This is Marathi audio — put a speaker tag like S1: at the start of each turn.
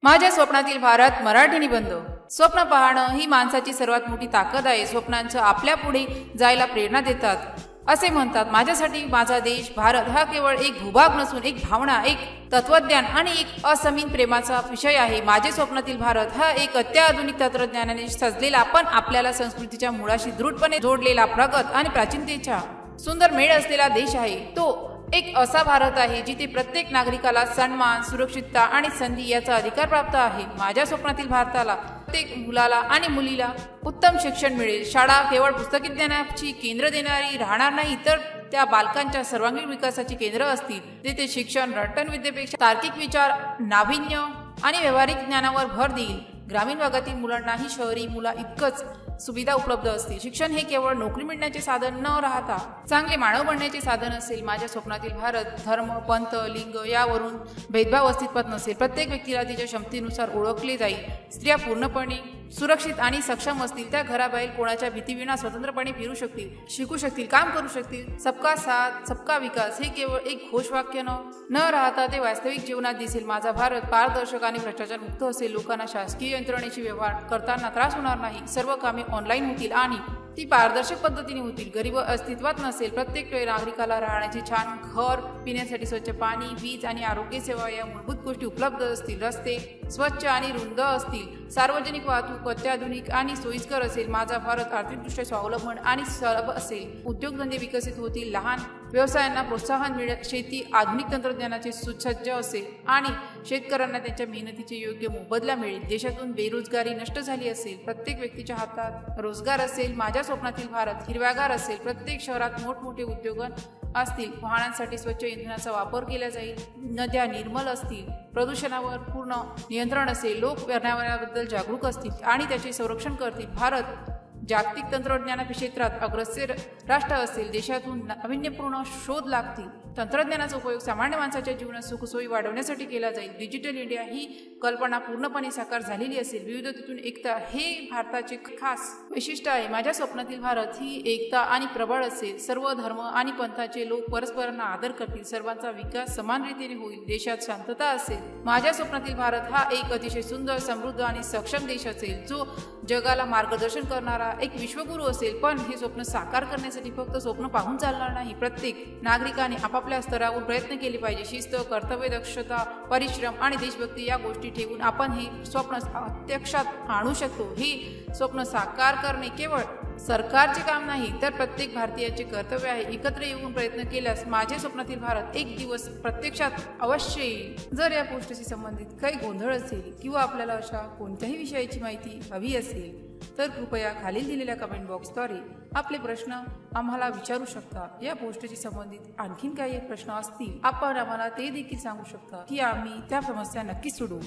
S1: माझ्या स्वप्नातील भारत मराठी निबंध। स्वप्न पाहणं ही माणसाची सर्वात मोठी ताकद आहे। स्वप्नांचं आपल्या पुढे जायला प्रेरणा देतात। असे म्हणतात, माझ्यासाठी माझा देश भारत हा केवळ एक भूभाग नसून एक भावना, एक तत्वज्ञान आणि एक असमीन प्रेमाचा विषय आहे। माझे स्वप्नातील भारत हा एक अत्याधुनिक तंत्रज्ञानाने सजलेला, पण आपल्याला संस्कृतीच्या मुळाशी दृढपणे जोडलेला, प्रगत आणि प्राचीनतेचा सुंदर मेळ असलेला देश आहे। तो एक असा भारत आहे जिथे प्रत्येक नागरिकाला सन्मान, सुरक्षितता आणि संधी याचा अधिकार प्राप्त आहे। माझ्या स्वप्नातील भारताला प्रत्येक मुलाला आणि मुलीला उत्तम शिक्षण मिळेल। शाळा केवळ पुस्तकी ज्ञानाची केंद्र देणारी राहणार नाही, तर त्या बालकांच्या सर्वांगीण विकासाची केंद्र असतील। तेथे शिक्षण रटन विद्येपेक्षा तार्किक विचार, नाविन्य आणि व्यावहारिक ज्ञानावर भर देईल। ग्रामीण भागातील मुलांनाही शहरी मुला इतकंच सुविधा उपलब्ध असतील। शिक्षण हे केवळ नोकरी मिळण्याचे साधन न राहता चांगले मानव बनण्याचे साधन असेल। माझ्या स्वप्नातील भारत धर्म, पंथ, लिंग यावरून भेदभाव अस्तित्वात नसेल। प्रत्येक व्यक्तीला तिच्या क्षमतेनुसार ओळखले जाईल। स्त्रिया पूर्णपणे सुरक्षित आणि सक्षम असतील। त्या घराबाहेर कोणाच्या भीतीविना स्वतंत्रपणे फिरू शकतील, शिकू शकतील, काम करू शकतील। सबका साथ सबका विकास हे केवळ एक घोषवाक्य न राहता ते वास्तविक जीवनात दिसेल। माझा भारत पारदर्शक आणि भ्रष्टाचार मुक्त असेल। लोकांना शासकीय यंत्रणेची व्यवहार करताना त्रास होणार नाही। सर्व कामे ऑनलाईन होतील आणि ती पारदर्शक पद्धतीने होतील। गरीब अस्तित्वात नसेल। प्रत्येक नागरिकाला राहण्याचे छान घर, पिण्यासाठी स्वच्छ पाणी, वीज आणि आरोग्य सेवा या मूलभूत गोष्टी उपलब्ध असतील। रस्ते स्वच्छ आणि रुंद असतील। सार्वजनिक वाहतूक अत्याधुनिक आणि सोयीस्कर असेल। माझा भारत आर्थिकदृष्ट्या स्वावलंबन आणि सुलभ असेल। उद्योगधंदे विकसित होतील। लहान व्यवसायांना प्रोत्साहन मिळेल। शेती आधुनिक तंत्रज्ञानाचे सुसज्ज असेल आणि शेतकऱ्यांना त्यांच्या मेहनतीचे योग्य मोबदला मिळेल। देशातून बेरोजगारी नष्ट झाली असेल। प्रत्येक व्यक्तीच्या हातात रोजगार असेल। माझ्या स्वप्नातील भारत हिरव्यागार असेल। प्रत्येक शहरात मोठमोठे उद्योग असतील। वाहनांसाठी स्वच्छ इंधनाचा वापर केला जाईल। नद्या निर्मल असतील। प्रदूषणावर पूर्ण नियंत्रण असेल। लोक पर्यावरणाबद्दल जागरूक असतील आणि त्याचे संरक्षण करतील। भारत जागतिक तंत्रज्ञान क्षेत्रात अग्रेसर राष्ट्र असेल। देशातून नाविन्यपूर्ण शोध लागतील। तंत्रज्ञानाचा उपयोग सामान्य माणसाच्या जीवनात सुखसोयी वाढवण्यासाठी केला जाईल। डिजिटल इंडिया ही कल्पना पूर्णपणे साकार झालेली असेल। विविधतेतून एकता हे भारताचे खास वैशिष्ट्य आहे। माझ्या स्वप्नातील भारत ही एकता आणि प्रबळ असेल। सर्व धर्म आणि पंथाचे लोक परस्परांना आदर करतील। सर्वांचा विकास समान रीतीने होईल। देशात शांतता असेल। माझ्या स्वप्नातील भारत हा एक अतिशय सुंदर, समृद्ध आणि सक्षम देश असेल, जो जगाला मार्गदर्शन करणारा एक विश्वगुरू असेल। पण हे स्वप्न साकार करण्यासाठी फक्त स्वप्न पाहून चालणार नाही। प्रत्येक नागरिकाने आपापल्या स्तरावर प्रयत्न केले पाहिजे। शिस्त, कर्तव्य, दक्षता, परिश्रम आणि देशभक्ती या गोष्टी ठेवून आपण हे स्वप्न प्रत्यक्षात आणू शकतो। हे स्वप्न साकार करणे केवळ सरकारचे काम नाही, तर प्रत्येक भारतीयाचे कर्तव्य आहे। एकत्र येऊन प्रयत्न केल्यास माझे स्वप्नातील भारत एक दिवस प्रत्यक्षात अवश्य येईल। जर या पोस्टशी संबंधित काही गोंधळ असेल किंवा आपल्याला अशा कोणत्याही विषयाची माहिती हवी असेल तर कृपया खालील दिलेल्या कमेंट बॉक्सद्वारे आपले प्रश्न आम्हाला विचारू शकता। या पोस्टशी संबंधित आणखीन काही प्रश्न असतील आपण आम्हाला ते देखील सांगू शकता की आम्ही त्या समस्या नक्कीच सोडवू।